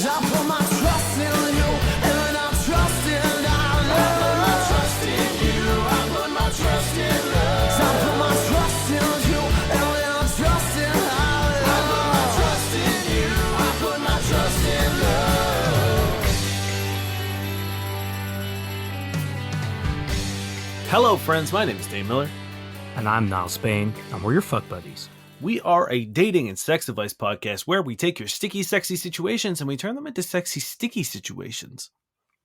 I put my trust in you, and I trust in I put my trust in you, I put my trust in love. I put my trust in you, and I trust in I put my trust in you, I put my trust in love. Hello, friends. My name is Dave Miller. And I'm Niall Spain, and we're your fuck buddies. We are a dating and sex advice podcast where we take your sticky, sexy situations and we turn them into sexy, sticky situations.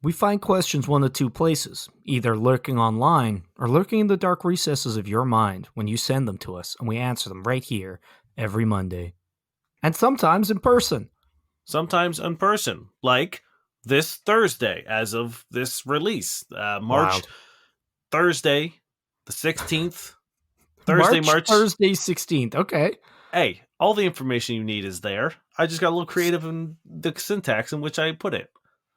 We find questions one of two places, either lurking online or lurking in the dark recesses of your mind when you send them to us, and we answer them right here every Monday. And sometimes in person. Sometimes in person, like this Thursday as of this release. March Thursday, the 16th. Thursday, Thursday 16th. Okay. Hey, all the information you need is there. I just got a little creative in the syntax in which I put it.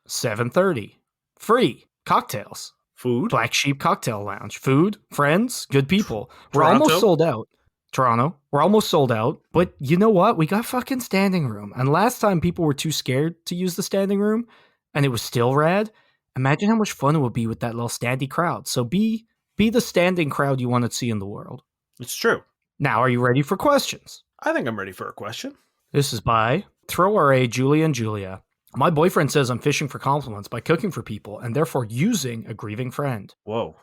7:30. Free. Cocktails. Food. Black Sheep Cocktail Lounge. Food. Friends. Good people. We're Toronto. almost sold out. Toronto. We're almost sold out. But you know what? We got fucking standing room. And last time people were too scared to use the standing room, and it was still rad. Imagine how much fun it would be with that little standing crowd. So be the standing crowd you want to see in the world. It's true. Now, are you ready for questions? I think I'm ready for a question. This is by Throw RA Julia and Julia. My boyfriend says I'm fishing for compliments by cooking for people and therefore using a grieving friend. Whoa.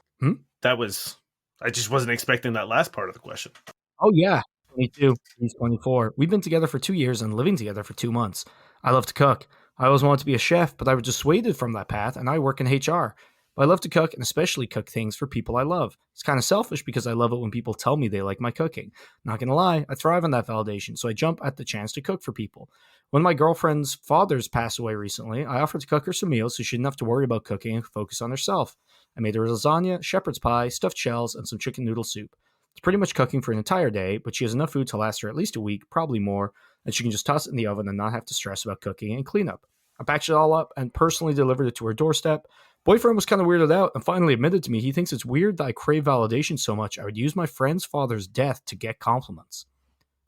That was... I just wasn't expecting that last part of the question. Oh, yeah. 22. He's 24. We've been together for 2 years and living together for 2 months. I love to cook. I always wanted to be a chef, but I was dissuaded from that path, and I work in HR. But I love to cook, and especially cook things for people I love. It's kind of selfish because I love it when people tell me they like my cooking. Not gonna lie, I thrive on that validation, so I jump at the chance to cook for people. When my girlfriend's father's passed away recently, I offered to cook her some meals so she didn't have to worry about cooking and focus on herself. I made her lasagna, shepherd's pie, stuffed shells, and some chicken noodle soup. It's pretty much cooking for an entire day, but she has enough food to last her at least a week, probably more, and she can just toss it in the oven and not have to stress about cooking and cleanup. I packaged it all up and personally delivered it to her doorstep. Boyfriend was kind of weirded out and finally admitted to me he thinks it's weird that I crave validation so much I would use my friend's father's death to get compliments.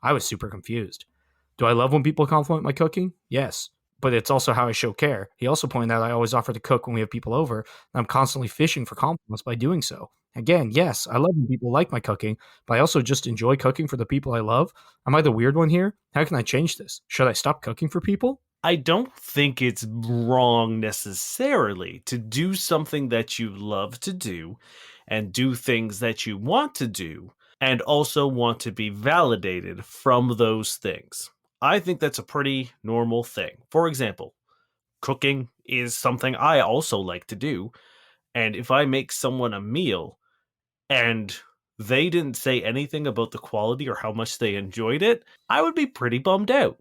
I was super confused. Do I love when people compliment my cooking? Yes, but it's also how I show care. He also pointed out I always offer to cook when we have people over, and I'm constantly fishing for compliments by doing so. Again, yes, I love when people like my cooking, but I also just enjoy cooking for the people I love. Am I the weird one here? How can I change this? Should I stop cooking for people? I don't think it's wrong necessarily to do something that you love to do and do things that you want to do and also want to be validated from those things. I think that's a pretty normal thing. For example, cooking is something I also like to do. And if I make someone a meal and they didn't say anything about the quality or how much they enjoyed it, I would be pretty bummed out.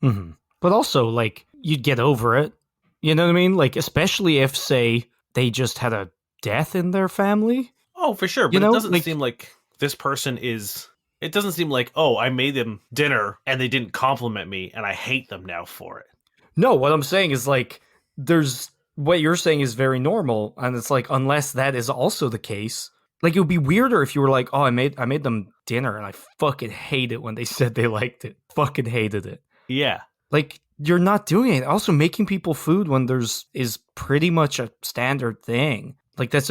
Mm-hmm. But also, like, you'd get over it. You know what I mean? Like, especially if, say, they just had a death in their family. Oh, for sure. But it doesn't seem like this person is... It doesn't seem like, oh, I made them dinner and they didn't compliment me and I hate them now for it. No, what I'm saying is, like, what you're saying is very normal. And it's like, unless that is also the case, like, it would be weirder if you were like, oh, I made them dinner and I fucking hate it when they said they liked it. Fucking hated it. Yeah. Like, you're not doing it. Also, making people food when is pretty much a standard thing. Like, that's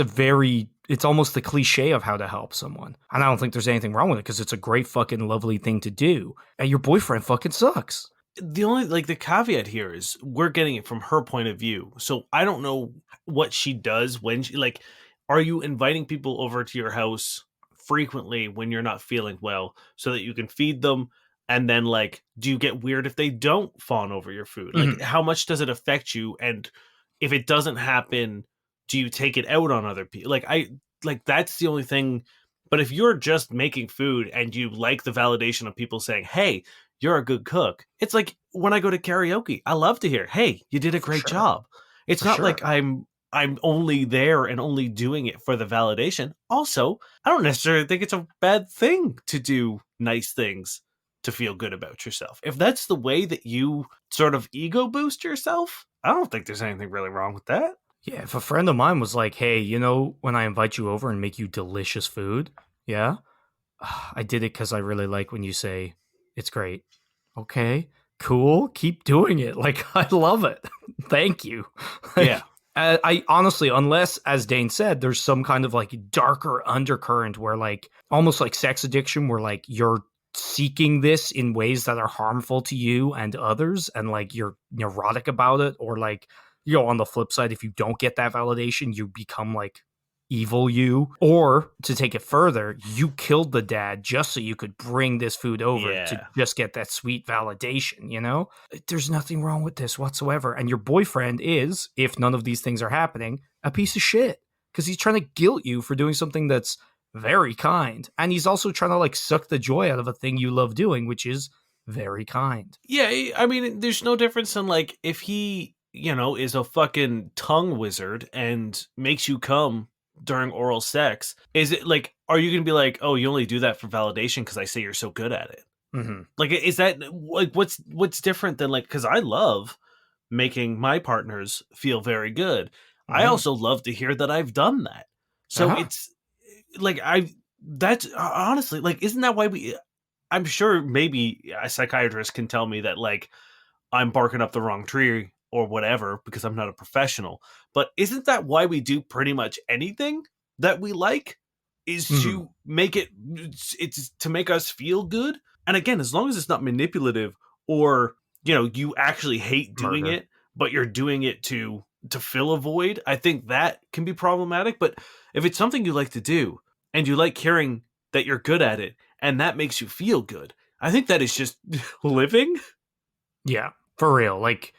it's almost the cliche of how to help someone. And I don't think there's anything wrong with it because it's a great fucking lovely thing to do. And your boyfriend fucking sucks. The only, the caveat here is we're getting it from her point of view. So I don't know what she does when she, are you inviting people over to your house frequently when you're not feeling well so that you can feed them? And then, do you get weird if they don't fawn over your food? How much does it affect you? And if it doesn't happen, do you take it out on other people? That's the only thing. But if you're just making food and you like the validation of people saying, hey, you're a good cook. It's like when I go to karaoke, I love to hear, hey, you did a great job. It's not like I'm only there and only doing it for the validation. Also, I don't necessarily think it's a bad thing to do nice things to feel good about yourself. If that's the way that you sort of ego boost yourself, I don't think there's anything really wrong with that. Yeah, if a friend of mine was like, hey, when I invite you over and make you delicious food, yeah, I did it because I really like when you say it's great. Okay, cool. Keep doing it. Like, I love it. Thank you. Like, Yeah. I honestly, unless, as Dane said, there's some kind of like darker undercurrent where like almost like sex addiction, where like you're seeking this in ways that are harmful to you and others, and like you're neurotic about it, or like, on the flip side, if you don't get that validation, you become like evil you. Or to take it further, you killed the dad just so you could bring this food over to Yeah. just get that sweet validation, There's nothing wrong with this whatsoever. And your boyfriend is, if none of these things are happening, a piece of shit, because he's trying to guilt you for doing something that's very kind. And he's also trying to like suck the joy out of a thing you love doing, which is very kind. Yeah, I mean, there's no difference in like if he, is a fucking tongue wizard and makes you come during oral sex. Is it like, are you gonna be like, oh, you only do that for validation because I say you're so good at it? Mm-hmm. Like, is that like what's different than like, because I love making my partners feel very good. I Mhm. also love to hear that I've done that. So Uh-huh. it's like that's honestly like, isn't that why I'm sure maybe a psychiatrist can tell me that like I'm barking up the wrong tree or whatever because I'm not a professional. But isn't that why we do pretty much anything that we like? Is Mhm. to make it's to make us feel good. And again, as long as it's not manipulative, or you actually hate doing Murder. it, but you're doing it to fill a void, I think that can be problematic. But if it's something you like to do and you like hearing that you're good at it and that makes you feel good, I think that is just living. Yeah, for real. Like,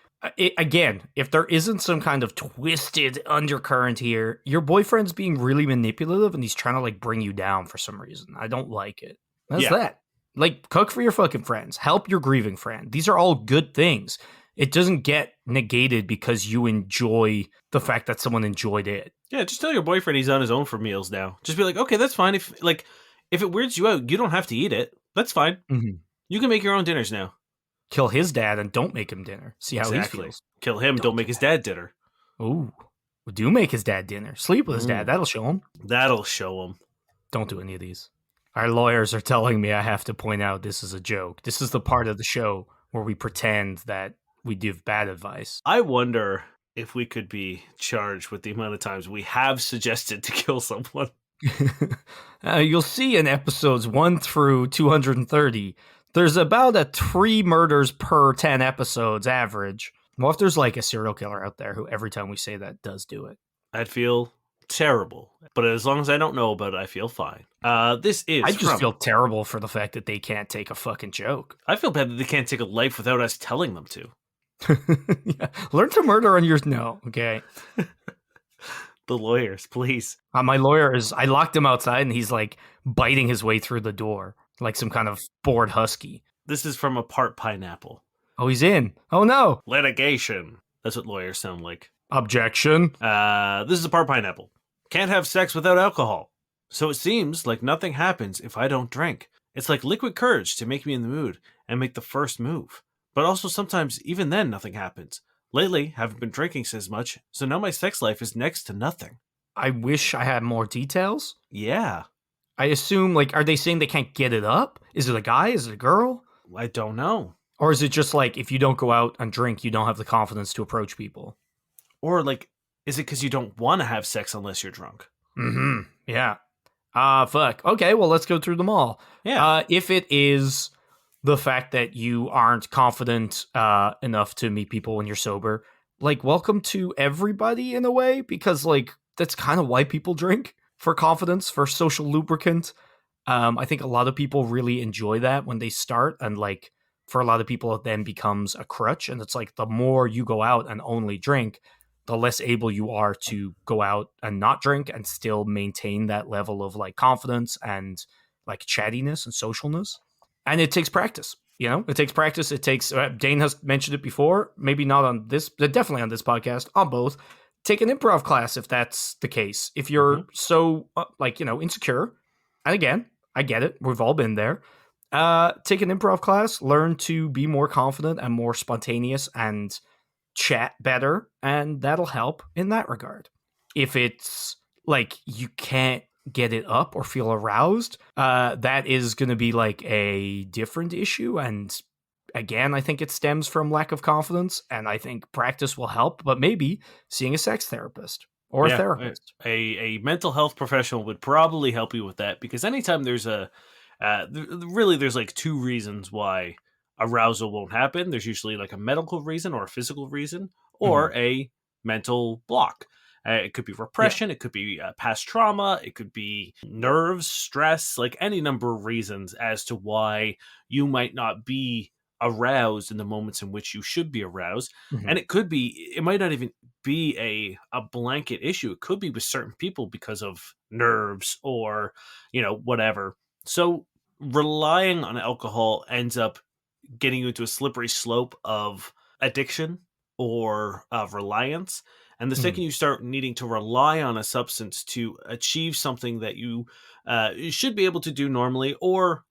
again, if there isn't some kind of twisted undercurrent here, your boyfriend's being really manipulative and he's trying to like bring you down for some reason. I don't like it. That's Yeah. that. Like, cook for your fucking friends. Help your grieving friend. These are all good things. It doesn't get negated because you enjoy the fact that someone enjoyed it. Yeah, just tell your boyfriend he's on his own for meals now. Just be like, okay, that's fine. If it weirds you out, you don't have to eat it. That's fine. Mm-hmm. You can make your own dinners now. Kill his dad and don't make him dinner. See how he feels. Kill him. Don't make his dad dinner. Ooh. Do make his dad dinner. Sleep with his dad. That'll show him. That'll show him. Don't do any of these. Our lawyers are telling me I have to point out this is a joke. This is the part of the show where we pretend that we give bad advice. I wonder if we could be charged with the amount of times we have suggested to kill someone. You'll see in episodes 1 through 230, there's about a 3 murders per 10 episodes average. What if there's like a serial killer out there who every time we say that does do it? I'd feel terrible. But as long as I don't know about it, I feel fine. This is I just feel terrible for the fact that they can't take a fucking joke. I feel bad that they can't take a life without us telling them to. Yeah. Learn to murder on your... No, okay. The lawyers, please. My lawyer is... I locked him outside and he's like biting his way through the door like some kind of bored husky. This is from a part pineapple. Oh, he's in. Oh, no. Litigation. That's what lawyers sound like. Objection. This is a part pineapple. Can't have sex without alcohol. So it seems like nothing happens if I don't drink. It's like liquid courage to make me in the mood and make the first move. But also sometimes even then nothing happens. Lately, haven't been drinking as much, so now my sex life is next to nothing. I wish I had more details. Yeah. I assume, like, are they saying they can't get it up? Is it a guy? Is it a girl? I don't know. Or is it just like, if you don't go out and drink, you don't have the confidence to approach people? Or like, is it because you don't want to have sex unless you're drunk? Mm-hmm. Yeah. Fuck. Okay, well, let's go through them all. Yeah. If it is the fact that you aren't confident enough to meet people when you're sober, like, welcome to everybody in a way, because, like, that's kind of why people drink, for confidence, for social lubricant. I think a lot of people really enjoy that when they start, and, like, for a lot of people, it then becomes a crutch, and it's like, the more you go out and only drink, the less able you are to go out and not drink and still maintain that level of, like, confidence and, like, chattiness and socialness. And it takes practice, it takes practice. It takes, Dane has mentioned it before, maybe not on this, but definitely on this podcast, on both. Take an improv class if that's the case. If you're so, insecure, and again, I get it, we've all been there. Take an improv class, learn to be more confident and more spontaneous and chat better, and that'll help in that regard. If it's like you can't get it up or feel aroused, that is going to be like a different issue, and again, I think it stems from lack of confidence, and I think practice will help, but maybe seeing a sex therapist or a Yeah, therapist. a mental health professional would probably help you with that, because anytime there's really there's like two reasons why arousal won't happen. There's usually like a medical reason or a physical reason Mhm. or a mental block. It could be Yeah. repression, it could be past trauma, it could be nerves, stress, like any number of reasons as to why you might not be aroused in the moments in which you should be aroused. Mhm. And it might not even be a blanket issue. It could be with certain people because of nerves or, whatever. So relying on alcohol ends up getting you into a slippery slope of addiction or of reliance. And the Mhm. second you start needing to rely on a substance to achieve something that you should be able to do normally, or,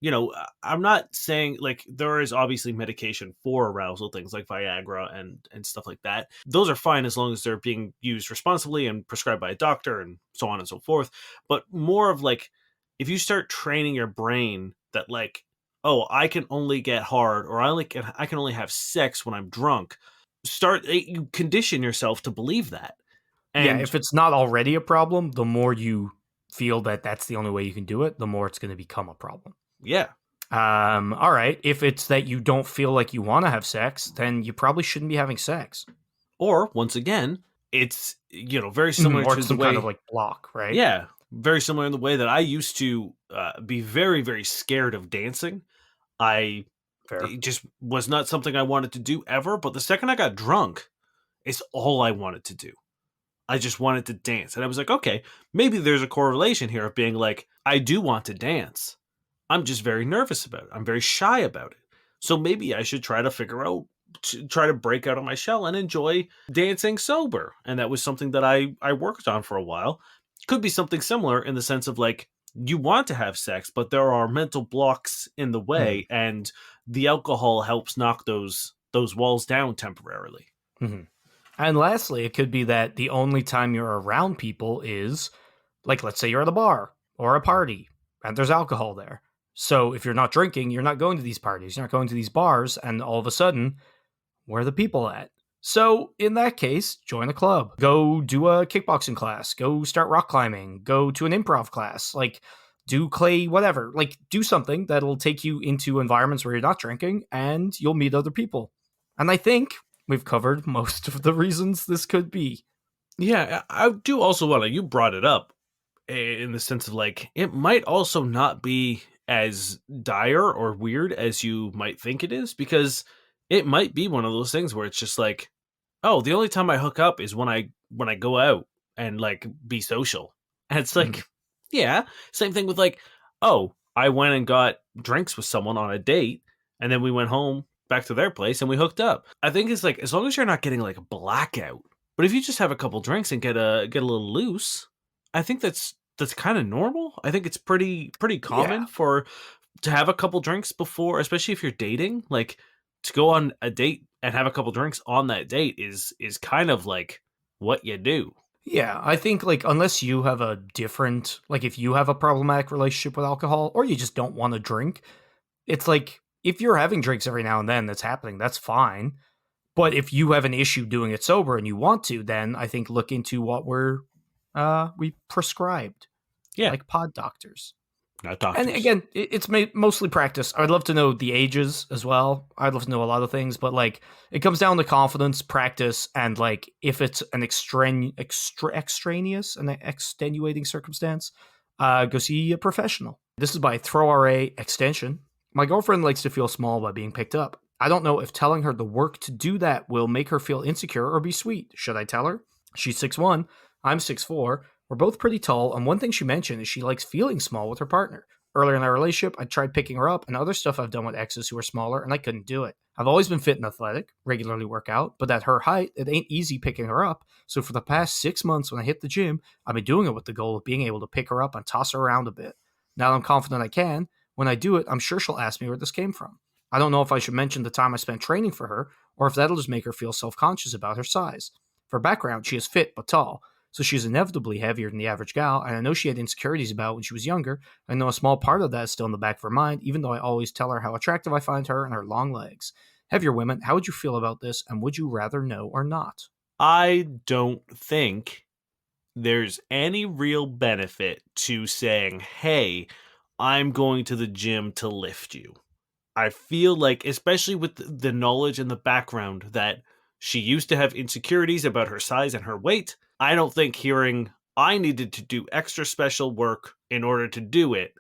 I'm not saying, like, there is obviously medication for arousal, things like Viagra and stuff like that. Those are fine as long as they're being used responsibly and prescribed by a doctor and so on and so forth. But more of like, if you start training your brain that, like, oh, I can only get hard, or I can only have sex when I'm drunk. You condition yourself to believe that. Yeah, And if it's not already a problem, the more you feel that that's the only way you can do it, the more it's going to become a problem. yeah, All right. If it's that you don't feel like you want to have sex, then you probably shouldn't be having sex. or once again, it's, very similar Or to it's the some kind of way, like block, right? yeah, very similar in the way that I used to be very, very scared of dancing. I Fair. It just was not something I wanted to do ever. But the second I got drunk, it's all I wanted to do. I just wanted to dance. And I was like, okay, maybe there's a correlation here of being like, I do want to dance. I'm just very nervous about it. I'm very shy about it. So maybe I should try to try to break out of my shell and enjoy dancing sober. And that was something that I worked on for a while. Could be something similar in the sense of like, you want to have sex, but there are mental blocks in the Mhm. way, and the alcohol helps knock those walls down temporarily. Mhm. And lastly, it could be that the only time you're around people is, like, let's say you're at a bar or a party and there's alcohol there. So if you're not drinking, you're not going to these parties, you're not going to these bars, and all of a sudden, where are the people at? So in that case, join a club, go do a kickboxing class, go start rock climbing, go to an improv class, like do clay, whatever, like do something that'll take you into environments where you're not drinking and you'll meet other people. And I think we've covered most of the reasons this could be. Yeah, I do also want to, you brought it up in the sense of like, it might also not be as dire or weird as you might think it is, because it might be one of those things where it's just like, oh, the only time I hook up is when I go out and like be social. And it's Mhm. like, yeah, same thing with like, oh, I went and got drinks with someone on a date, and then we went home back to their place and we hooked up. I think it's like, as long as you're not getting like a blackout, but if you just have a couple drinks and get a little loose, I think that's kind of normal. I think it's pretty Yeah. common to have a couple drinks before, especially if you're dating, like, to go on a date and have a couple drinks on that date is kind of like what you do. Yeah, I think like unless you have a different, like if you have a problematic relationship with alcohol or you just don't want to drink, it's like if you're having drinks every now and then that's happening, that's fine. But if you have an issue doing it sober and you want to, then I think look into what we prescribed, Yeah, like pod doctors. not And doctors. again, it's mostly practice. I'd love to know the ages as well. I'd love to know a lot of things, but like it comes down to confidence, practice, and like if it's an extraneous and extenuating circumstance, go see a professional. This is by Throw RA Extension. My girlfriend likes to feel small by being picked up. I don't know if telling her the work to do that will make her feel insecure or be sweet. Should I tell her? She's 6'1", I'm 6'4". We're both pretty tall, and one thing she mentioned is she likes feeling small with her partner. Earlier in our relationship, I tried picking her up, and other stuff I've done with exes who are smaller, and I couldn't do it. I've always been fit and athletic, regularly work out, but at her height, it ain't easy picking her up. So for the past 6 months when I hit the gym, I've been doing it with the goal of being able to pick her up and toss her around a bit. Now that I'm confident I can, when I do it, I'm sure she'll ask me where this came from. I don't know if I should mention the time I spent training for her, or if that'll just make her feel self-conscious about her size. For background, she is fit but tall, so she's inevitably heavier than the average gal, and I know she had insecurities about when she was younger. I know a small part of that is still in the back of her mind, even though I always tell her how attractive I find her and her long legs. Heavier women, how would you feel about this? And would you rather know or not? I don't think there's any real benefit to saying, hey, I'm going to the gym to lift you. I feel like, especially with the knowledge and the background that she used to have insecurities about her size and her weight, I don't think hearing I needed to do extra special work in order to do it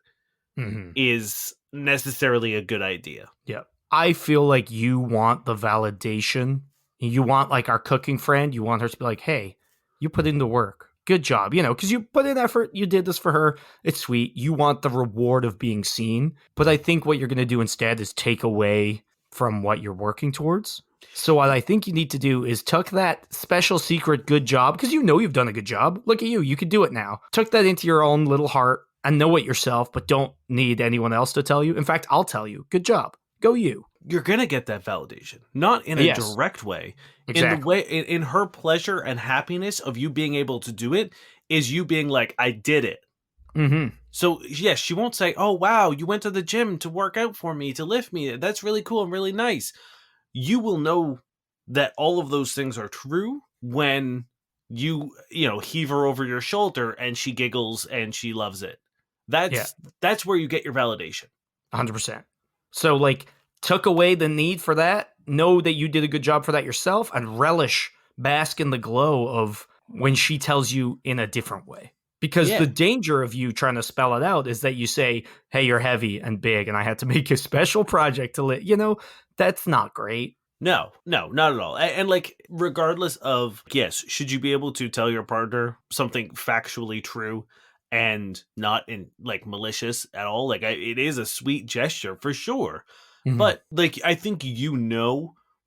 is necessarily a good idea. Yeah. I feel like you want the validation. You want, like, our cooking friend, you want her to be like, hey, you put in the work. Good job. Because you put in effort. You did this for her. It's sweet. You want the reward of being seen. But I think what you're going to do instead is take away from what you're working towards. So what I think you need to do is tuck that special secret good job, because you've done a good job. Look at you. You can do it now. Tuck that into your own little heart and know it yourself, but don't need anyone else to tell you. In fact, I'll tell you. Good job. Go you. You're going to get that validation, not in a direct way. Exactly. In the way, in her pleasure and happiness of you being able to do it is you being like, I did it. Mm-hmm. So, yes, she won't say, oh, wow, you went to the gym to work out for me, to lift me. That's really cool and really nice. You will know that all of those things are true when you heave her over your shoulder and she giggles and she loves it. That's where you get your validation. 100%. So, like, took away the need for that, know that you did a good job for that yourself, and bask in the glow of when she tells you in a different way. Because the danger of you trying to spell it out is that you say, hey, you're heavy and big, and I had to make a special project to that's not great. No, not at all. And like, regardless of, yes, should you be able to tell your partner something factually true and not in like malicious at all? Like, it is a sweet gesture for sure. Mm-hmm. But like, I think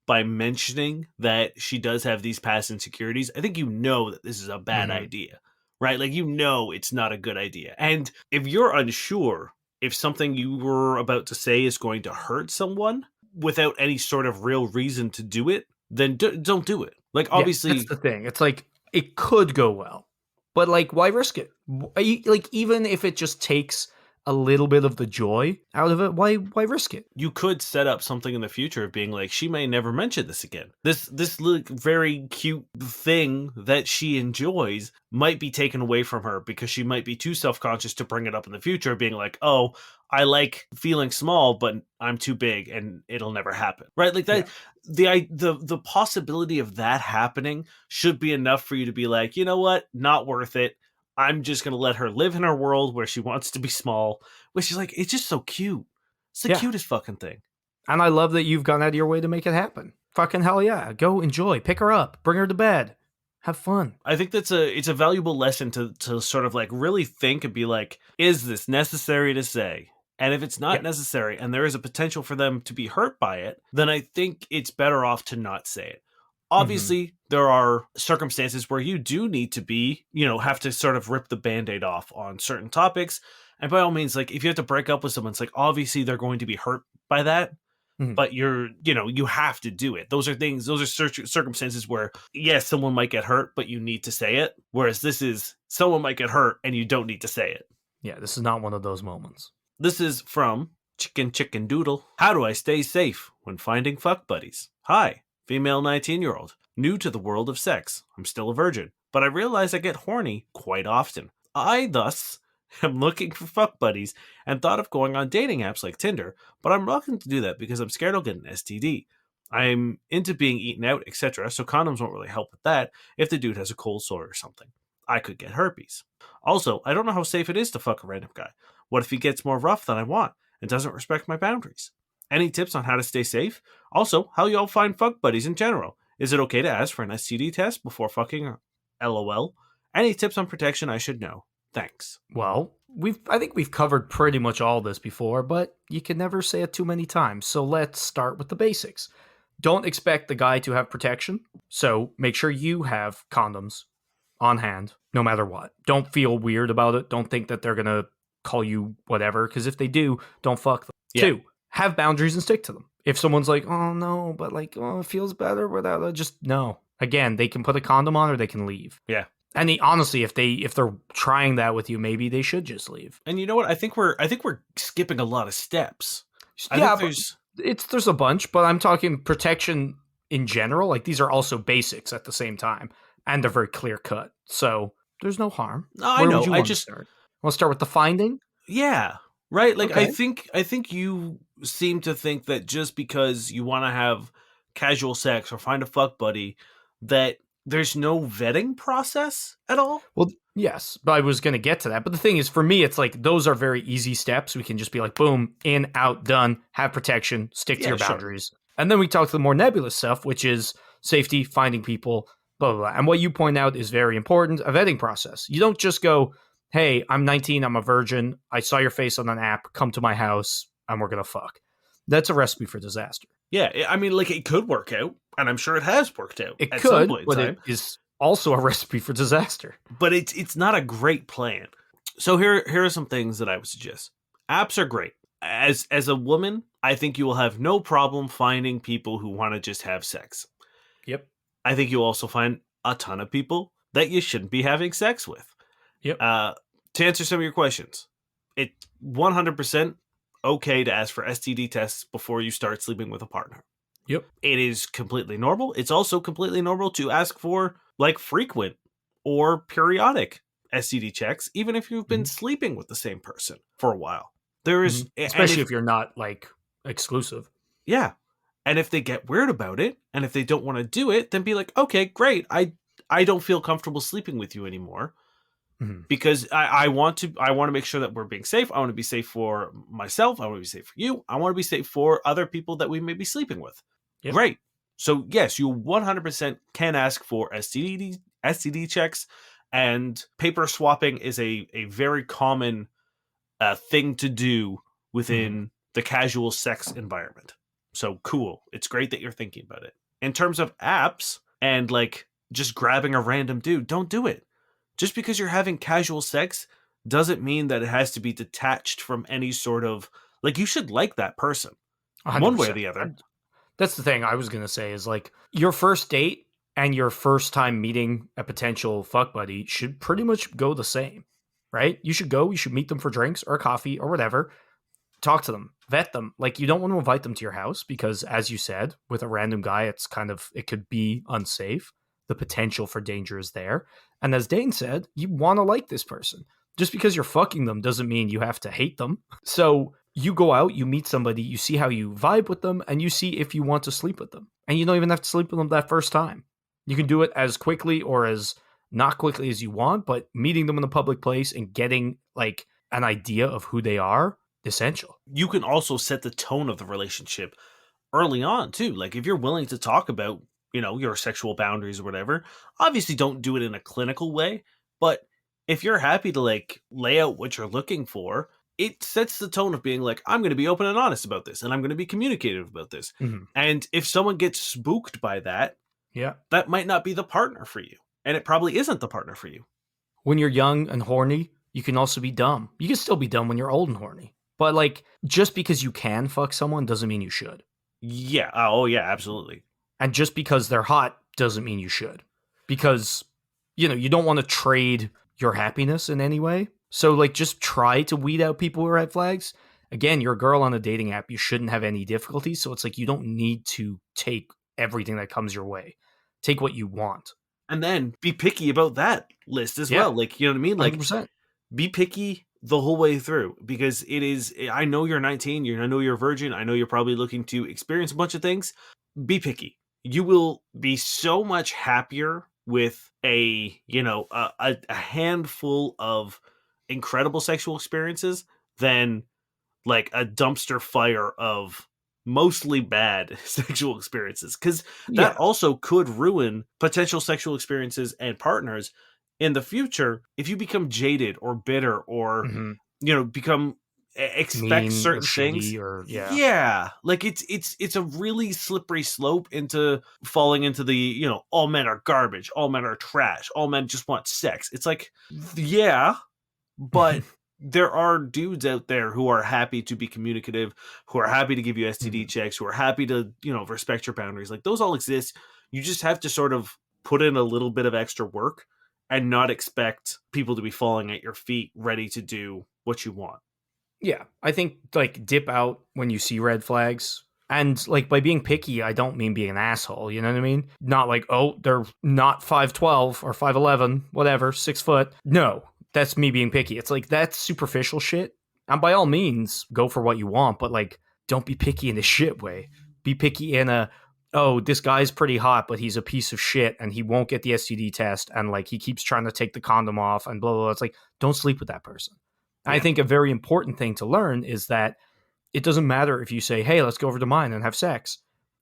by mentioning that she does have these past insecurities, I think that this is a bad idea, right? Like, it's not a good idea. And if you're unsure if something you were about to say is going to hurt someone without any sort of real reason to do it, then don't do it. Like, obviously, that's the thing. It's like, it could go well, but like, why risk it? Like, even if it just takes a little bit of the joy out of it, why risk it? You could set up something in the future of being like, she may never mention this again. This very cute thing that she enjoys might be taken away from her because she might be too self-conscious to bring it up in the future, being like, oh, I like feeling small, but I'm too big and it'll never happen. Right? Like that, the possibility of that happening should be enough for you to be like, you know what? Not worth it. I'm just going to let her live in her world where she wants to be small, which is like, it's just so cute. It's the cutest fucking thing. And I love that you've gone out of your way to make it happen. Fucking hell yeah. Go enjoy. Pick her up. Bring her to bed. Have fun. I think it's a valuable lesson to sort of like really think and be like, is this necessary to say? And if it's not necessary and there is a potential for them to be hurt by it, then I think it's better off to not say it. Obviously, there are circumstances where you do need to be, have to sort of rip the Band-Aid off on certain topics. And by all means, like, if you have to break up with someone, it's like, obviously they're going to be hurt by that. But you have to do it. Those are circumstances where, yes, someone might get hurt, but you need to say it. Whereas this is, someone might get hurt and you don't need to say it. Yeah, this is not one of those moments. This is from Chicken Doodle. How do I stay safe when finding fuck buddies? Hi. Female 19-year-old, new to the world of sex. I'm still a virgin, but I realize I get horny quite often. I, thus, am looking for fuck buddies and thought of going on dating apps like Tinder, but I'm reluctant to do that because I'm scared I'll get an STD. I'm into being eaten out, etc., so condoms won't really help with that if the dude has a cold sore or something. I could get herpes. Also, I don't know how safe it is to fuck a random guy. What if he gets more rough than I want and doesn't respect my boundaries? Any tips on how to stay safe? Also, how y'all find fuck buddies in general? Is it okay to ask for an STD test before fucking? LOL. Any tips on protection I should know? Thanks. Well, I think we've covered pretty much all this before, but you can never say it too many times. So let's start with the basics. Don't expect the guy to have protection. So make sure you have condoms on hand, no matter what. Don't feel weird about it. Don't think that they're going to call you whatever, because if they do, don't fuck them. Yeah. 2, have boundaries and stick to them. If someone's like, oh no, but like, oh, it feels better without it, just no. Again, they can put a condom on or they can leave. Yeah. And honestly, if they're trying that with you, maybe they should just leave. And you know what? I think we're skipping a lot of steps. There's a bunch, but I'm talking protection in general. Like these are also basics at the same time, and they're very clear cut. So there's no harm. No, I Where would know. you I want to just start? Want to start with the finding? Yeah, right. Like Okay. I think you seem to think that just because you want to have casual sex or find a fuck buddy, that there's no vetting process at all. Well, yes, but I was going to get to that. But the thing is, for me, it's like those are very easy steps. We can just be like, boom, in, out, done, have protection, stick to Yeah, your sure. boundaries. And then we talk to the more nebulous stuff, which is safety, finding people, blah, blah, blah. And what you point out is very important, a vetting process. You don't just go, hey, I'm 19, I'm a virgin, I saw your face on an app, come to my house, and we're going to fuck. That's a recipe for disaster. Yeah, I mean, like it could work out, and I'm sure it has worked out It at some could, point in but time. it is also a recipe for disaster. But it's not a great plan. So here are some things that I would suggest. Apps are great. As a woman, I think you will have no problem finding people who want to just have sex. Yep. I think you'll also find a ton of people that you shouldn't be having sex with. Yep. To answer some of your questions, it's 100% okay to ask for STD tests before you start sleeping with a partner. Yep. It is completely normal. It's also completely normal to ask for like frequent or periodic STD checks, even if you've been sleeping with the same person for a while. There is, especially if you're not like exclusive. Yeah. And if they get weird about it, and if they don't want to do it, then be like, okay, great. I don't feel comfortable sleeping with you anymore. Because I want to make sure that we're being safe. I want to be safe for myself. I want to be safe for you. I want to be safe for other people that we may be sleeping with. Yep. Great. So yes, you 100% can ask for STD checks, and paper swapping is a very common thing to do within the casual sex environment. So cool. It's great that you're thinking about it. In terms of apps and like just grabbing a random dude, don't do it. Just because you're having casual sex doesn't mean that it has to be detached from any sort of, like, you should like that person 100%. one way or the other. That's the thing I was going to say is like your first date and your first time meeting a potential fuck buddy should pretty much go the same, right? You should meet them for drinks or coffee or whatever. Talk to them, vet them. Like you don't want to invite them to your house because as you said, with a random guy, it could be unsafe. The potential for danger is there. And as Dane said, you want to like this person. Just because you're fucking them doesn't mean you have to hate them. So you go out, you meet somebody, you see how you vibe with them, and you see if you want to sleep with them. And you don't even have to sleep with them that first time. You can do it as quickly or as not quickly as you want, but meeting them in a public place and getting like an idea of who they are, essential. You can also set the tone of the relationship early on too. Like if you're willing to talk about, your sexual boundaries or whatever, obviously don't do it in a clinical way, but if you're happy to like lay out what you're looking for, it sets the tone of being like, I'm going to be open and honest about this, and I'm going to be communicative about this. And if someone gets spooked by that, that might not be the partner for you, and it probably isn't the partner for you. When you're young and horny, you can also be dumb. You can still be dumb when you're old and horny, but like just because you can fuck someone doesn't mean you should. Yeah. Oh yeah, absolutely. And just because they're hot doesn't mean you should. Because, you don't want to trade your happiness in any way. So, like, just try to weed out people with red flags. Again, you're a girl on a dating app. You shouldn't have any difficulty. So it's like you don't need to take everything that comes your way. Take what you want. And then be picky about that list as well. Like, you know what I mean? Like, 100%. Be picky the whole way through, because it is, I know you're 19, I know you're a virgin, I know you're probably looking to experience a bunch of things. Be picky. You will be so much happier with a handful of incredible sexual experiences than like a dumpster fire of mostly bad sexual experiences, because that also could ruin potential sexual experiences and partners in the future if you become jaded or bitter or become expect mean certain or things or like it's a really slippery slope into falling into the all men are garbage, all men are trash, all men just want sex. It's like but there are dudes out there who are happy to be communicative, who are happy to give you STD checks, who are happy to respect your boundaries. Like those all exist. You just have to sort of put in a little bit of extra work and not expect people to be falling at your feet ready to do what you want. Yeah, I think like dip out when you see red flags. And like by being picky, I don't mean being an asshole. You know what I mean? Not like, oh, they're not 5'12" or 5'11", whatever, 6 foot. No, that's me being picky. It's like that's superficial shit. And by all means, go for what you want, but like, don't be picky in a shit way. Be picky in a, oh, this guy's pretty hot, but he's a piece of shit and he won't get the STD test and like he keeps trying to take the condom off and blah, blah, blah. It's like, don't sleep with that person. Yeah. I think a very important thing to learn is that it doesn't matter if you say, hey, let's go over to mine and have sex.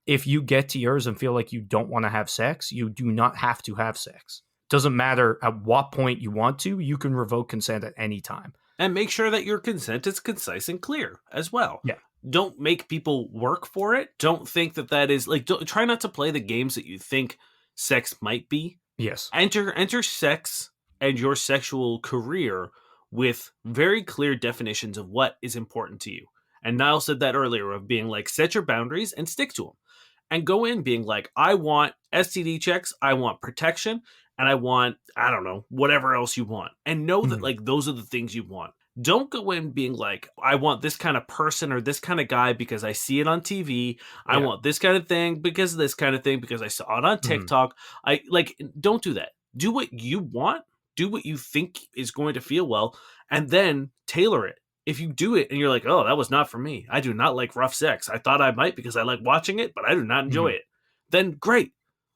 If you get to yours and feel like you don't want to have sex, you do not have to have sex. Doesn't matter at what point you want to, you can revoke consent at any time. And make sure that your consent is concise and clear as well. Yeah. Don't make people work for it. Don't think that is like, try not to play the games that you think sex might be. Yes. Enter sex and your sexual career with very clear definitions of what is important to you. And Niall said that earlier of being like, set your boundaries and stick to them. And go in being like, I want STD checks, I want protection, and I want, I don't know, whatever else you want. And know that like those are the things you want. Don't go in being like, I want this kind of person or this kind of guy because I see it on TV. I want this kind of thing because of this kind of thing because I saw it on TikTok. I like, don't do that. Do what you want. Do what you think is going to feel well, and then tailor it. If you do it and you're like, oh, that was not for me. I do not like rough sex. I thought I might because I like watching it, but I do not enjoy it. Then great.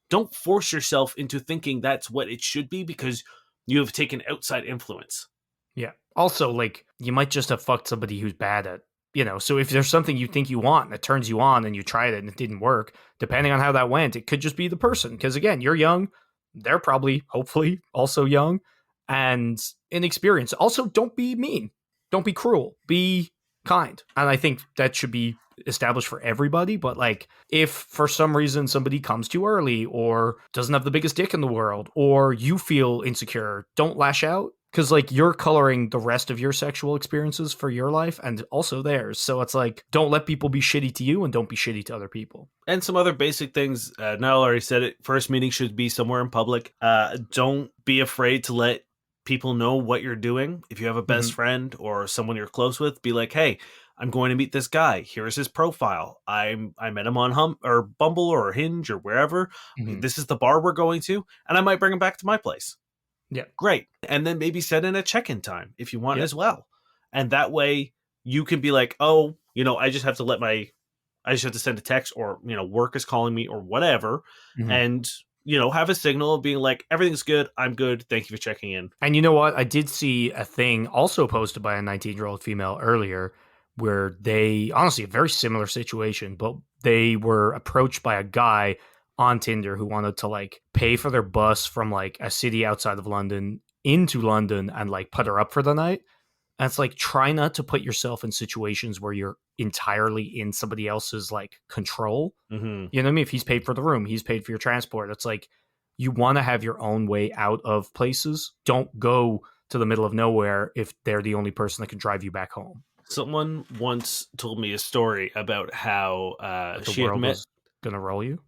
Don't force yourself into thinking that's what it should be because you have taken outside influence. Yeah. Also, like, you might just have fucked somebody who's bad at, you know, so if there's something you think you want and it turns you on and you tried it and it didn't work, depending on how that went, it could just be the person. Because again, you're young. They're probably, hopefully, also young and inexperienced. Also, don't be mean. Don't be cruel. Be kind. And I think that should be established for everybody. But like, if for some reason somebody comes too early or doesn't have the biggest dick in the world or you feel insecure, don't lash out. Because like you're coloring the rest of your sexual experiences for your life and also theirs. So it's like, don't let people be shitty to you and don't be shitty to other people. And some other basic things. Niall already said it. First meeting should be somewhere in public. Don't be afraid to let people know what you're doing. If you have a best friend or someone you're close with, be like, hey, I'm going to meet this guy. Here's his profile. I met him on or Bumble or Hinge or wherever. This is the bar we're going to, and I might bring him back to my place. Yeah. Great. And then maybe set in a check-in time if you want as well. And that way you can be like, oh, you know, I just have to send a text or, you know, work is calling me or whatever. And you know, have a signal being like, everything's good. I'm good. Thank you for checking in. And you know what? I did see a thing also posted by a 19-year-old female earlier where they, honestly, a very similar situation, but they were approached by a guy on Tinder who wanted to like pay for their bus from like a city outside of London into London and like put her up for the night. And it's like, try not to put yourself in situations where you're entirely in somebody else's like control. You know what I mean? If he's paid for the room, he's paid for your transport. It's like, you want to have your own way out of places. Don't go to the middle of nowhere if they're the only person that can drive you back home. Someone once told me a story about how she had met gonna roll you.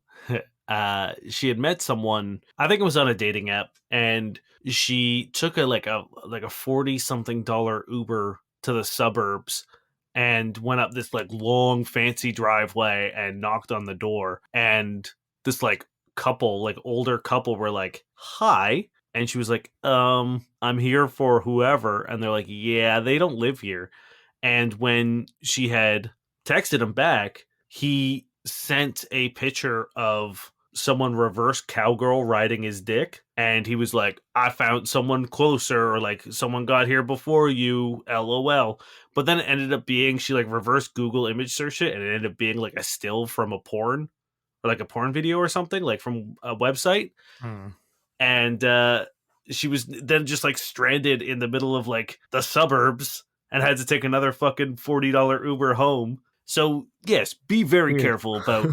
She had met someone, I think it was on a dating app, and she took a 40-something dollar Uber to the suburbs and went up this like long fancy driveway and knocked on the door, and this like couple, like older couple, were like, hi. And she was like, I'm here for whoever. And they're like, yeah, they don't live here. And when she had texted him back, he sent a picture of someone reverse cowgirl riding his dick. And he was like, I found someone closer, or like, someone got here before you, LOL. But then it ended up being, she like reverse Google image search it, and it ended up being like a still from a porn, or like a porn video or something, like from a website. And she was then just like stranded in the middle of like the suburbs and had to take another fucking $40 Uber home. So yes, be very careful about.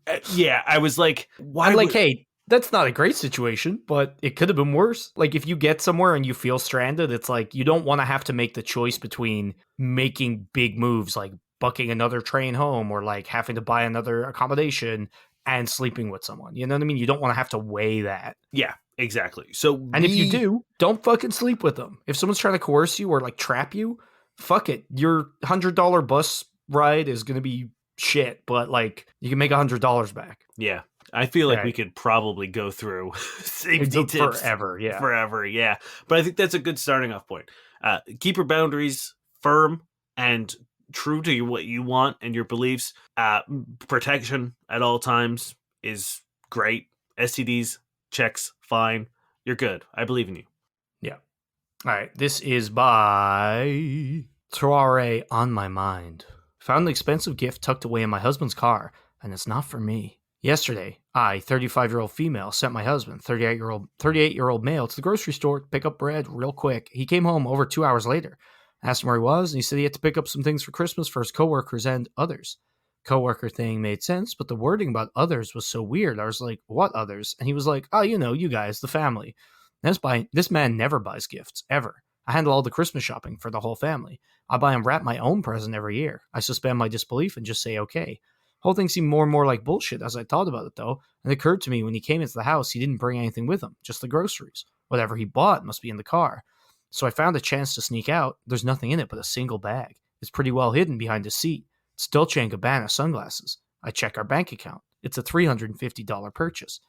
I was like, why? Hey, that's not a great situation, but it could have been worse. Like if you get somewhere and you feel stranded, it's like you don't want to have to make the choice between making big moves like bucking another train home or like having to buy another accommodation and sleeping with someone. You know what I mean? You don't want to have to weigh that. Yeah, exactly. So, and if you do, don't fucking sleep with them. If someone's trying to coerce you or like trap you, fuck it. Your $100 bus ride is going to be shit, but like you can make $100 back. Yeah. I feel like we Right. could probably go through safety It took tips forever, yeah. forever. Yeah. But I think that's a good starting off point. Keep your boundaries firm and true to what you want and your beliefs. Protection at all times is great. STDs, checks, fine. You're good. I believe in you. Yeah. All right. This is by Soiree on My Mind. Found an expensive gift tucked away in my husband's car, and it's not for me. Yesterday, I, 35-year-old female, sent my husband, 38-year-old male, to the grocery store to pick up bread real quick. He came home over 2 hours later. I asked him where he was, and he said he had to pick up some things for Christmas for his coworkers and others. Coworker thing made sense, but the wording about others was so weird. I was like, what others? And he was like, oh, you guys, the family. This man never buys gifts, ever. I handle all the Christmas shopping for the whole family. I buy and wrap my own present every year. I suspend my disbelief and just say okay. Whole thing seemed more and more like bullshit as I thought about it, though, and it occurred to me when he came into the house he didn't bring anything with him, just the groceries. Whatever he bought must be in the car. So I found a chance to sneak out. There's nothing in it but a single bag. It's pretty well hidden behind a seat. It's Dolce & Gabbana sunglasses. I check our bank account. It's a $350 purchase.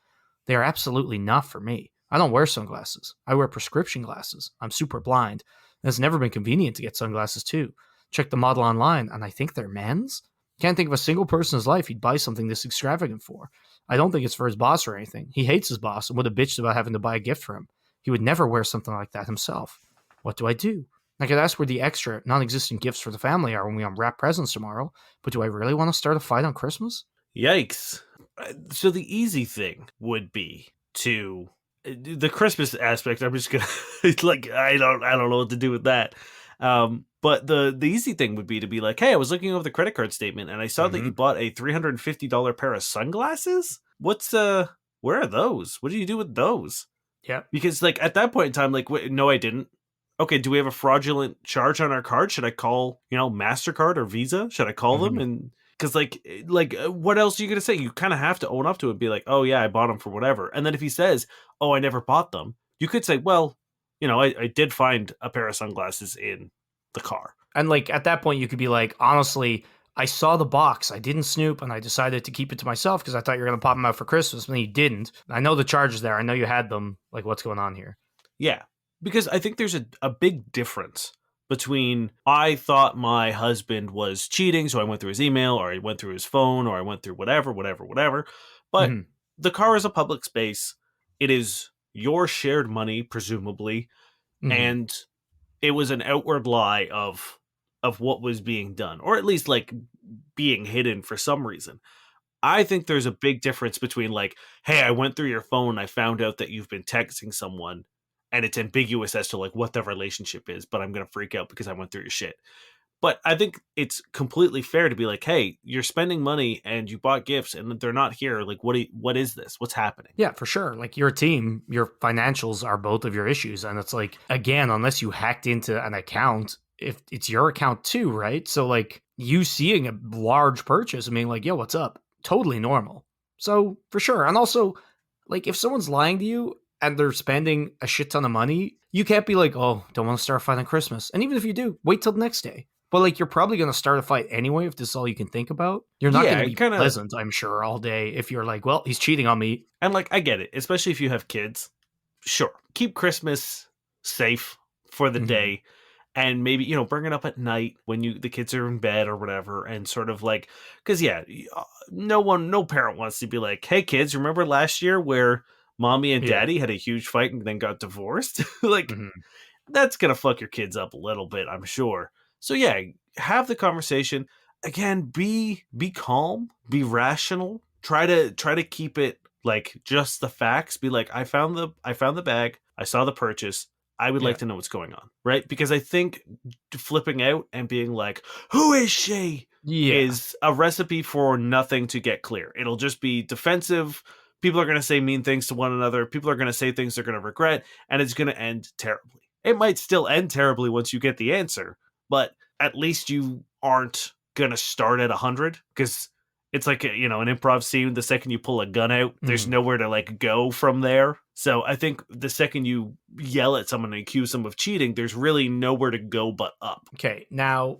They are absolutely not for me. I don't wear sunglasses. I wear prescription glasses. I'm super blind. And it's never been convenient to get sunglasses too. Check the model online, and I think they're men's? Can't think of a single person in his life he'd buy something this extravagant for. I don't think it's for his boss or anything. He hates his boss and would have bitched about having to buy a gift for him. He would never wear something like that himself. What do I do? I could ask where the extra, non-existent gifts for the family are when we unwrap presents tomorrow, but do I really want to start a fight on Christmas? Yikes. So the easy thing would be to the Christmas aspect. I'm just gonna it's like I don't know what to do with that. But the easy thing would be to be like, hey, I was looking over the credit card statement and I saw that you bought a $350 pair of sunglasses. What's where are those? What do you do with those? Yeah. Because like at that point in time, like no, I didn't. Okay, do we have a fraudulent charge on our card? Should I call, MasterCard or Visa? Should I call them? And because what else are you gonna say? You kind of have to own up to it and be like, oh yeah, I bought them for whatever. And then if he says, oh, I never bought them, you could say, well, I did find a pair of sunglasses in the car. And like at that point, you could be like, honestly, I saw the box. I didn't snoop, and I decided to keep it to myself because I thought you were gonna pop them out for Christmas, and then you didn't. I know the charge is there. I know you had them. Like, what's going on here? Yeah, because I think there's a big difference between I thought my husband was cheating, so I went through his email, or I went through his phone, or I went through whatever. But the car is a public space. It is your shared money, presumably, and it was an outward lie of what was being done, or at least like being hidden for some reason. I think there's a big difference between like, hey, I went through your phone, I found out that you've been texting someone, and it's ambiguous as to like what the relationship is, but I'm going to freak out because I went through your shit. But I think it's completely fair to be like, hey, you're spending money and you bought gifts and they're not here. Like, what is this? What's happening? Yeah, for sure. Like your team, your financials are both of your issues. And it's like, again, unless you hacked into an account, if it's your account too, right? So like you seeing a large purchase and being like, yo, what's up? Totally normal. So for sure. And also, like if someone's lying to you and they're spending a shit ton of money, you can't be like, oh, don't want to start a fight on Christmas. And even if you do, wait till the next day. But like you're probably going to start a fight anyway if this is all you can think about. You're not going to be pleasant, I'm sure, all day if you're like, well, he's cheating on me. And like I get it, especially if you have kids. Sure, keep Christmas safe for the day, and maybe bring it up at night when the kids are in bed or whatever, and sort of like because no parent wants to be like, hey kids, remember last year where mommy and daddy had a huge fight and then got divorced? Like that's gonna fuck your kids up a little bit, I'm sure. So yeah, have the conversation. Again, be calm, be rational. Try to keep it like just the facts. Be like, I found the bag, I saw the purchase. I would like to know what's going on, right? Because I think flipping out and being like, who is she? Is a recipe for nothing to get clear. It'll just be defensive. People are going to say mean things to one another. People are going to say things they're going to regret, and it's going to end terribly. It might still end terribly once you get the answer, but at least you aren't going to start at 100, because it's like, an improv scene. The second you pull a gun out, there's nowhere to like go from there. So I think the second you yell at someone and accuse them of cheating, there's really nowhere to go but up. Okay, now,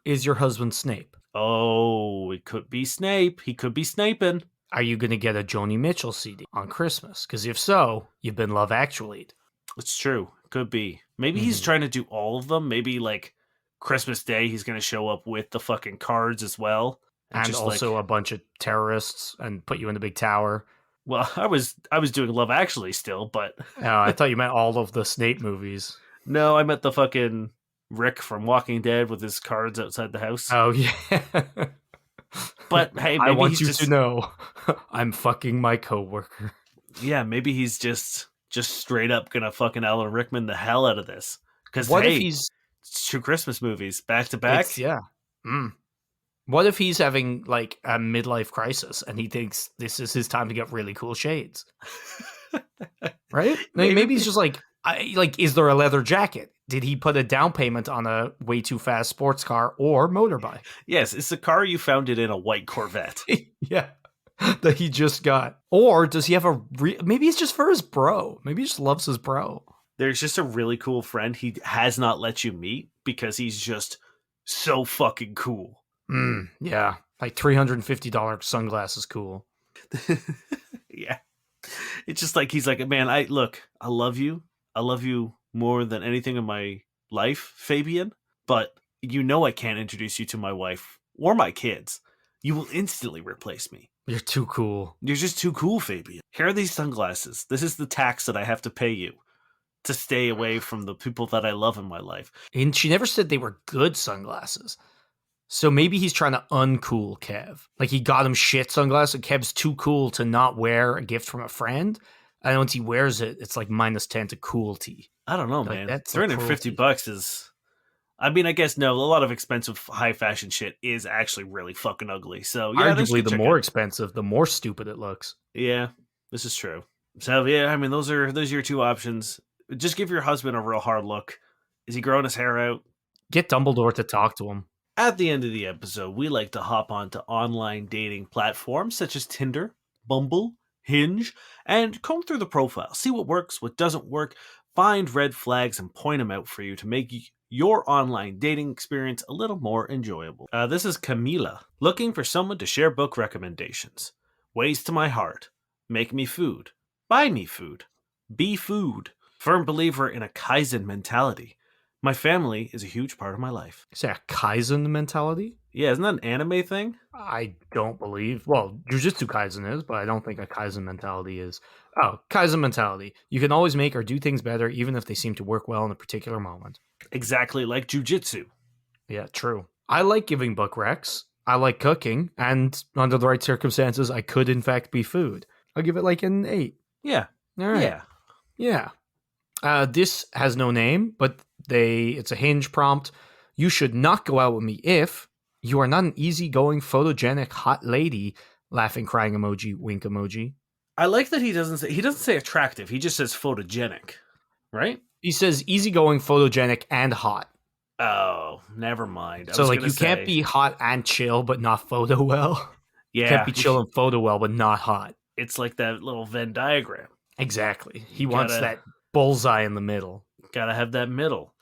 is your husband Snape? Oh, it could be Snape. He could be snaping. Are you going to get a Joni Mitchell CD on Christmas? Because if so, you've been Love Actually'd. It's true. Could be. Maybe he's trying to do all of them. Maybe like Christmas Day, he's going to show up with the fucking cards as well. And just also a bunch of terrorists and put you in the big tower. Well, I was doing Love Actually still, but Oh, I thought you meant all of the Snape movies. no, I meant the fucking Rick from Walking Dead with his cards outside the house. Oh, yeah. But hey, I maybe want he's you just, to know I'm fucking my coworker. yeah, maybe he's just straight up gonna fucking Alan Rickman the hell out of this. Because What hey, if he's it's two Christmas movies back to back. yeah. Mm. What if he's having like a midlife crisis and he thinks this is his time to get really cool shades? Right? Maybe he's just like, is there a leather jacket? Did he put a down payment on a way too fast sports car or motorbike? Yes, it's the car you found it in a white Corvette. Yeah. That he just got. Or does he have maybe it's just for his bro. Maybe he just loves his bro. There's just a really cool friend he has not let you meet because he's just so fucking cool. Yeah. Like $350 sunglasses cool. Yeah. It's just like he's like, man, I love you. I love you more than anything in my life, Fabian. But you know I can't introduce you to my wife or my kids. You will instantly replace me. You're too cool. You're just too cool, Fabian. Here are these sunglasses. This is the tax that I have to pay you to stay away from the people that I love in my life. And she never said they were good sunglasses. So maybe he's trying to uncool Kev. Like he got him shit sunglasses, and Kev's too cool to not wear a gift from a friend. And once he wears it, it's like -10 to coolty. I don't know, Like, man. that's $350 is... I mean, I guess no. A lot of expensive high fashion shit is actually really fucking ugly. So yeah, Arguably, the more expensive, the more stupid it looks. Yeah, this is true. So yeah, I mean, those are your two options. Just give your husband a real hard look. Is he growing his hair out? Get Dumbledore to talk to him. At the end of the episode, we like to hop onto online dating platforms such as Tinder, Bumble, Hinge, and comb through the profile. See what works, what doesn't work. Find red flags and point them out for you to make your online dating experience a little more enjoyable. This is Camila, looking for someone to share book recommendations. Ways to my heart. Make me food. Buy me food. Be food. Firm believer in a Kaizen mentality. My family is a huge part of my life. Is that a Kaizen mentality? Yeah, isn't that an anime thing? I don't believe. Well, Jujutsu Kaisen is, but I don't think a Kaizen mentality is. Oh, Kaizen mentality. You can always make or do things better, even if they seem to work well in a particular moment. Exactly like jujitsu. Yeah, true. I like giving book recs. I like cooking, and under the right circumstances, I could in fact be food. I'll give it like an 8. Yeah. All right. Yeah. This has no name, but it's a Hinge prompt. You should not go out with me if you are not an easygoing, photogenic, hot lady. Laughing, crying emoji, wink emoji. I like that he doesn't say attractive. He just says photogenic, right? He says easygoing, photogenic, and hot. Oh, never mind. So like you can't be hot and chill, but not photo well. Yeah, You can't be chill and photo well, but not hot. It's like that little Venn diagram. Exactly. He wants that bullseye in the middle. Gotta have that middle.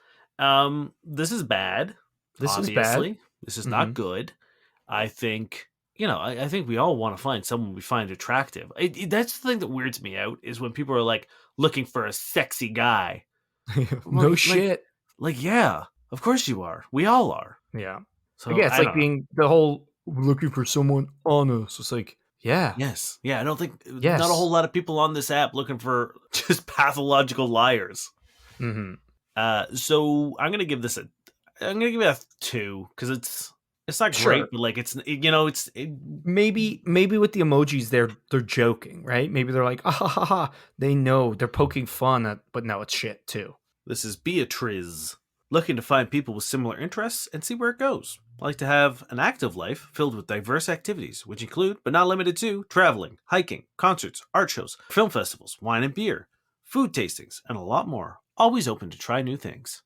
This is bad. This is obviously. bad. This is not good. I think, I think we all want to find someone we find attractive. That's the thing that weirds me out is when people are like looking for a sexy guy. No shit. Like, yeah, of course you are. We all are. Yeah. So Again, it's I like don't know. being the whole looking for someone honest. It's like, yeah. Yes. Yeah, I don't think Yes. not a whole lot of people on this app looking for just pathological liars. Mm-hmm. So I'm gonna give it a 2 because it's not Sure. great, but like it's Maybe with the emojis they're joking, right? Maybe they're like, ah ha ha ha. They know they're poking fun at, but no, it's shit too. This is Beatriz, looking to find people with similar interests and see where it goes. I like to have an active life filled with diverse activities, which include, but not limited to, traveling, hiking, concerts, art shows, film festivals, wine and beer, food tastings, and a lot more. Always open to try new things.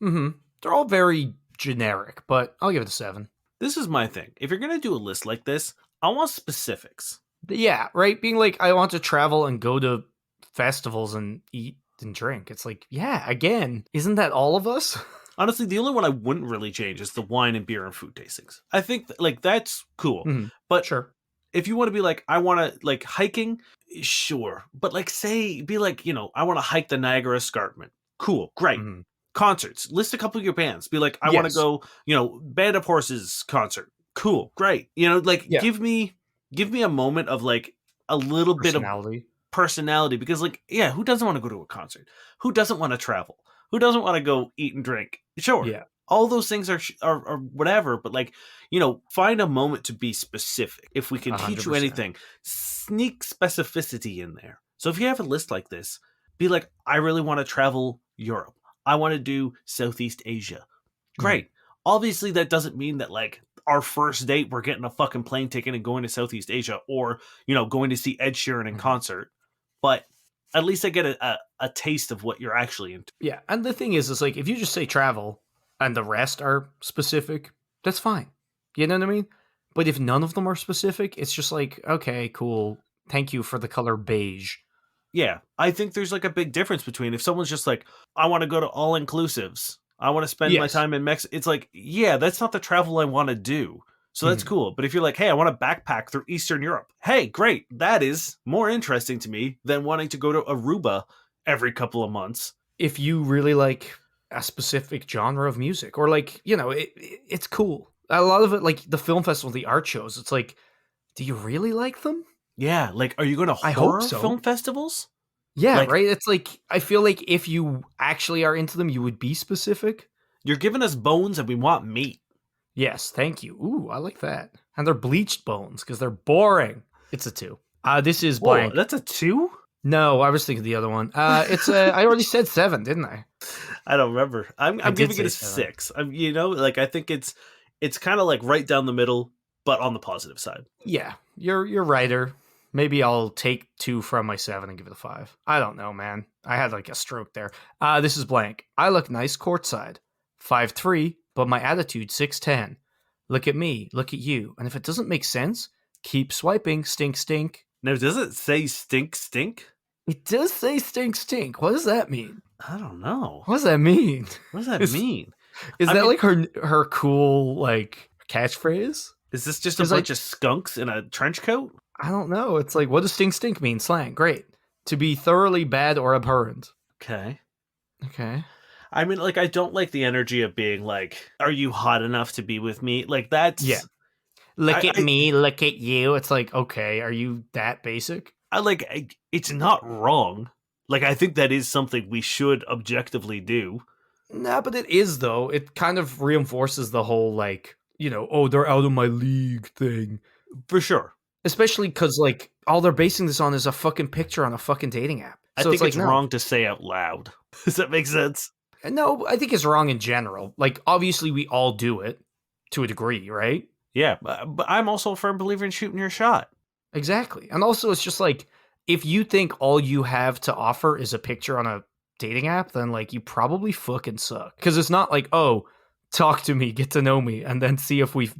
Mm-hmm. They're all very generic, but I'll give it a 7. This is my thing. If you're going to do a list like this, I want specifics. Yeah, right? Being like, I want to travel and go to festivals and eat and drink. It's like, yeah, again, isn't that all of us? Honestly, the only one I wouldn't really change is the wine and beer and food tastings. I think like that's cool. Mhm. But Sure. if you want to be like, I want to like hiking, sure. But like, say, be like, I want to hike the Niagara Escarpment. Cool, great. Mhm. Concerts. List a couple of your bands. Be like, I want to Yes. go, Band of Horses concert. Cool, great. Like Yeah. give me a moment of like a little bit of Personality. personality, because like, yeah, who doesn't want to go to a concert? Who doesn't want to travel? Who doesn't want to go eat and drink? Sure. Yeah. All those things are whatever, but like, find a moment to be specific. If we can teach you 100%. anything, sneak specificity in there. So if you have a list like this, be like, I really want to travel Europe. I want to do Southeast Asia. Great. Obviously, that doesn't mean that like our first date, we're getting a fucking plane ticket and going to Southeast Asia, or, going to see Ed Sheeran in concert. But at least I get a taste of what you're actually into. Yeah, and the thing is like, if you just say travel and the rest are specific, that's fine. You know what I mean? But if none of them are specific, it's just like, okay, cool. Thank you for the color beige. Yeah, I think there's like a big difference between if someone's just like, I want to go to all inclusives, I want to spend my Yes. time in Mexico. It's like, yeah, that's not the travel I want to do. So that's cool. But if you're like, hey, I want to backpack through Eastern Europe. Hey, great. That is more interesting to me than wanting to go to Aruba every couple of months. If you really like a specific genre of music, or like, it's cool. A lot of it, like the film festival, the art shows, it's like, do you really like them? Yeah, like, are you going to I hope horror so. film festivals? Yeah, Like- right? It's like, I feel like if you actually are into them, you would be specific. You're giving us bones and we want meat. Yes, thank you. Ooh, I like that. And they're bleached bones because they're boring. It's a 2. This is Whoa, blank. that's a 2? No, I was thinking the other one. It's I already said 7, didn't I? I don't remember. I'm did giving it a say 7. 6. Like I think it's kind of like right down the middle, but on the positive side. Yeah, you're righter. Maybe I'll take 2 from my 7 and give it a 5. I don't know, man. I had like a stroke there. This is blank. I look nice courtside. 5'3", but my attitude 6'10". Look at me, look at you. And if it doesn't make sense, keep swiping, stink, stink. Now, does it say stink? It does say stink, stink. What does that mean? I don't know. What does that mean? What does that Is- mean? Is I that mean- like her cool like catchphrase? Is this just a 'Cause, bunch of skunks in a trench coat? I don't know. It's like, what does stink, stink mean? Slang. Great. To be thoroughly bad or abhorrent. Okay. Okay. I mean, like, I don't like the energy of being like, are you hot enough to be with me? Like, that's... Yeah. Look I- at I- me, look at you. It's like, okay, are you that basic? It's not wrong. Like, I think that is something we should objectively do. Nah, but it is, though. It kind of reinforces the whole, like, oh, they're out of my league thing. For sure. Especially because, like, all they're basing this on is a fucking picture on a fucking dating app. I So think it's like, no. wrong to say out loud. Does that make sense? No, I think it's wrong in general. Like, obviously, we all do it to a degree, right? Yeah, but I'm also a firm believer in shooting your shot. Exactly. And also, it's just like, if you think all you have to offer is a picture on a dating app, then, like, you probably fucking suck. Because it's not like, oh, talk to me, get to know me, and then see if we,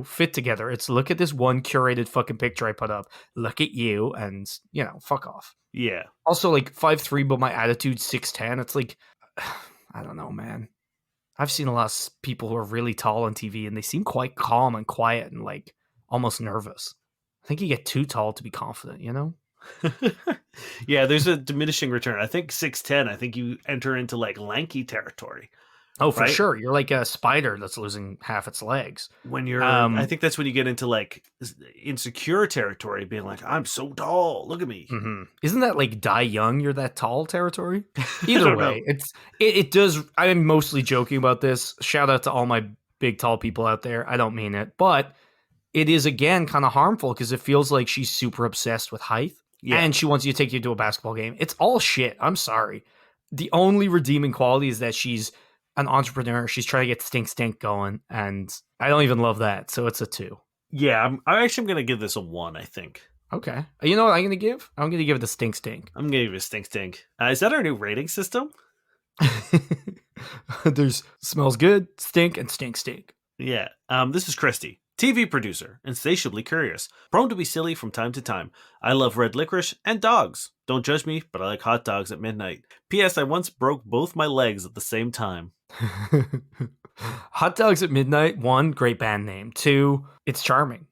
fit together. It's look at this one curated fucking picture I put up, look at you, and, fuck off. Yeah. Also, like, 5'3", but my attitude 6'10". It's like, I don't know, man. I've seen a lot of people who are really tall on TV, and they seem quite calm and quiet and, like, almost nervous. I think you get too tall to be confident, Yeah, there's a diminishing return. I think 6'10", I think you enter into like lanky territory. Oh, for Right? sure. You're like a spider that's losing half its legs. When you're Um, I think that's when you get into like insecure territory, being like, I'm so tall, look at me. Mm-hmm. Isn't that like die young? You're that tall territory. I Either don't way, know. it does. I'm mostly joking about this. Shout out to all my big tall people out there. I don't mean it, but it is again kind of harmful because it feels like she's super obsessed with height. Yeah. And she wants you to take you to a basketball game. It's all shit. I'm sorry. The only redeeming quality is that she's an entrepreneur. She's trying to get stink going, and I don't even love that. So it's a 2. Yeah, I'm actually going to give this a 1, I think. Okay. You know what I'm going to give? I'm going to give it a stink. I'm going to give it a stink. Is that our new rating system? There's smells good, stink, and stink. Yeah. This is Christy. TV producer, insatiably curious, prone to be silly from time to time. I love red licorice and dogs. Don't judge me, but I like hot dogs at midnight. P.S. I once broke both my legs at the same time. Hot Dogs at Midnight, 1, great band name. 2, it's charming.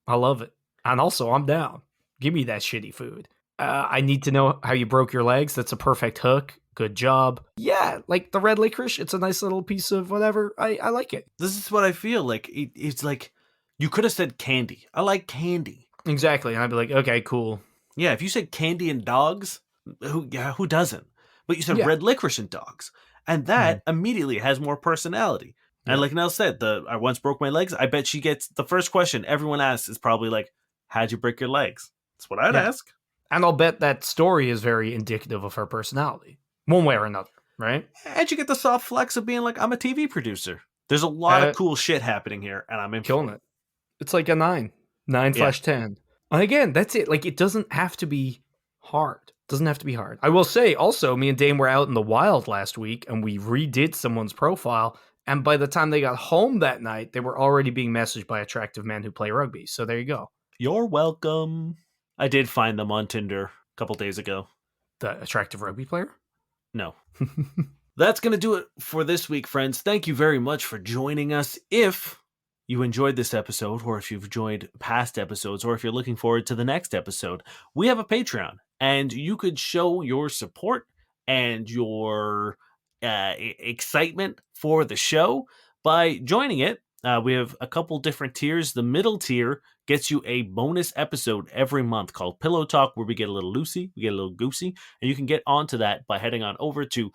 I love it. And also, I'm down. Give me that shitty food. I need to know how you broke your legs. That's a perfect hook. Good job. Yeah, like the red licorice, it's a nice little piece of whatever. I like it. This is what I feel like. It's like you could have said candy. I like candy. Exactly. And I'd be like, okay, cool. Yeah, if you said candy and dogs, who doesn't? But you said Yeah. red licorice and dogs. And that immediately has more personality. And like Nell said, I once broke my legs. I bet she gets the first question everyone asks is probably like, how'd you break your legs? That's what I'd ask. And I'll bet that story is very indicative of her personality, one way or another, right? And you get the soft flex of being like, I'm a TV producer. There's a lot of cool shit happening here, and I'm in killing it. It's like a 9 Yeah. 9/10. And again, that's it. Like, it doesn't have to be hard. Doesn't have to be hard. I will say also, me and Dane were out in the wild last week and we redid someone's profile. And by the time they got home that night, they were already being messaged by attractive men who play rugby. So there you go. You're welcome. I did find them on Tinder a couple days ago. The attractive rugby player? No. That's going to do it for this week, friends. Thank you very much for joining us. If you enjoyed this episode, or if you've enjoyed past episodes, or if you're looking forward to the next episode, we have a Patreon, and you could show your support and your excitement for the show by joining it. We have a couple different tiers. The middle tier gets you a bonus episode every month called Pillow Talk, where we get a little loosey, we get a little goosey, and you can get onto that by heading on over to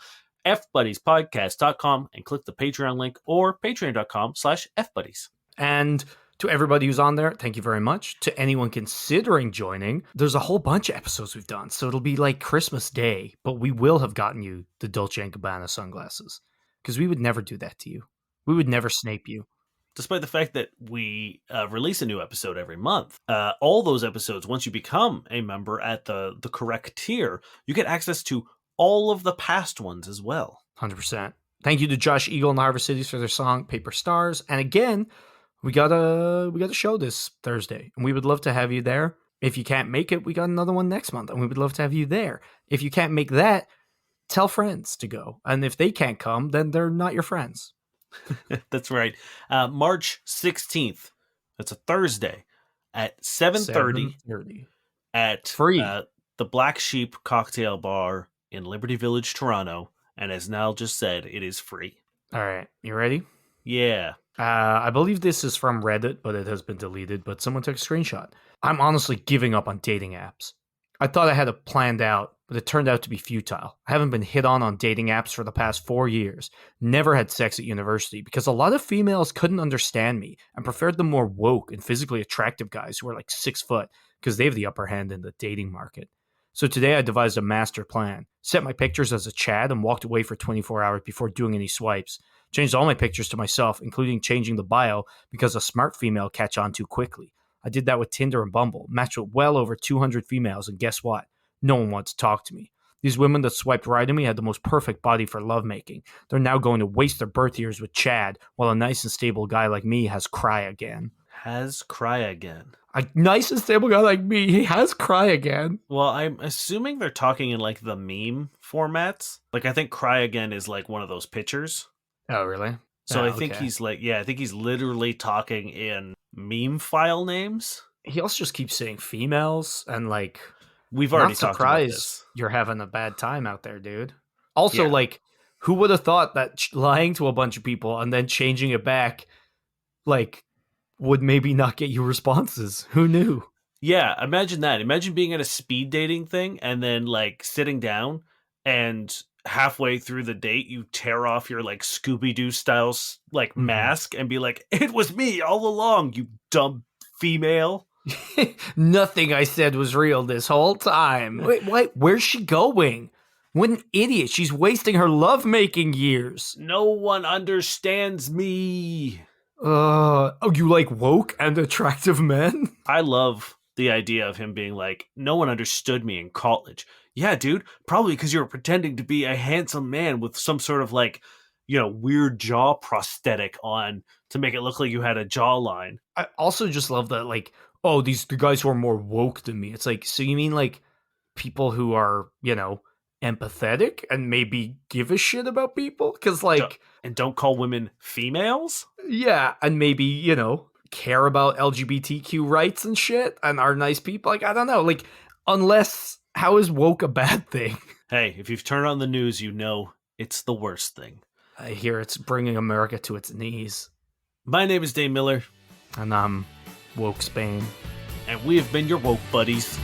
fbuddiespodcast.com and click the Patreon link, or patreon.com/fbuddies. And to everybody who's on there, thank you very much. To anyone considering joining, there's a whole bunch of episodes we've done. So it'll be like Christmas Day, but we will have gotten you the Dolce & Gabbana sunglasses. Because we would never do that to you. We would never snape you. Despite the fact that we release a new episode every month, all those episodes, once you become a member at the correct tier, you get access to all of the past ones as well. 100%. Thank you to Josh Eagle and the Harvest Cities for their song Paper Stars. And again, we got a show this Thursday, and we would love to have you there. If you can't make it, we got another one next month, and we would love to have you there. If you can't make that, tell friends to go. And if they can't come, then they're not your friends. That's right. March 16th. That's a Thursday at 7:30 at Free. The Black Sheep Cocktail Bar in Liberty Village, Toronto. And as Niall just said, it is free. All right. You ready? Yeah. I believe this is from Reddit, but it has been deleted, but someone took a screenshot. I'm honestly giving up on dating apps. I thought I had it planned out, but it turned out to be futile. I haven't been hit on dating apps for the past 4 years. Never had sex at university because a lot of females couldn't understand me and preferred the more woke and physically attractive guys who are like 6 foot because they have the upper hand in the dating market. So today I devised a master plan, set my pictures as a Chad and walked away for 24 hours before doing any swipes. Changed all my pictures to myself, including changing the bio because a smart female catch on too quickly. I did that with Tinder and Bumble, matched with well over 200 females, and guess what? No one wants to talk to me. These women that swiped right at me had the most perfect body for lovemaking. They're now going to waste their birth years with Chad, while a nice and stable guy like me has cry again. Has cry again. A nice and stable guy like me, he has cry again. Well, I'm assuming they're talking in like the meme formats. Like, I think cry again is like one of those pictures. Oh, really? So Oh, I think okay. I think he's literally talking in meme file names. He also just keeps saying females, and like, We've already not talked about surprised this. you're having a bad time out there, dude. Also, Yeah. like, who would have thought that lying to a bunch of people and then changing it back, like, would maybe not get you responses? Who knew? Yeah, imagine that. Imagine being at a speed dating thing and then like sitting down and halfway through the date you tear off your like Scooby-Doo style like mask and be like, "It was me all along, you dumb female." Nothing I said was real this whole time. Wait, where's she going? What an idiot. She's wasting her lovemaking years. No one understands me. Oh, you like woke and attractive men? I love the idea of him being like, "No one understood me in college." Yeah, dude, probably because you were pretending to be a handsome man with some sort of like, weird jaw prosthetic on to make it look like you had a jawline. I also just love that, like, oh, the guys who are more woke than me. It's like, so you mean like people who are, empathetic and maybe give a shit about people? Because, like, And don't call women females? yeah, and maybe, care about LGBTQ rights and shit and are nice people. Like, I don't know. Like, unless, how is woke a bad thing? Hey, if you've turned on the news, it's the worst thing. I hear it's bringing America to its knees. My name is Dane Miller. And I'm woke Spain. And we have been your woke buddies.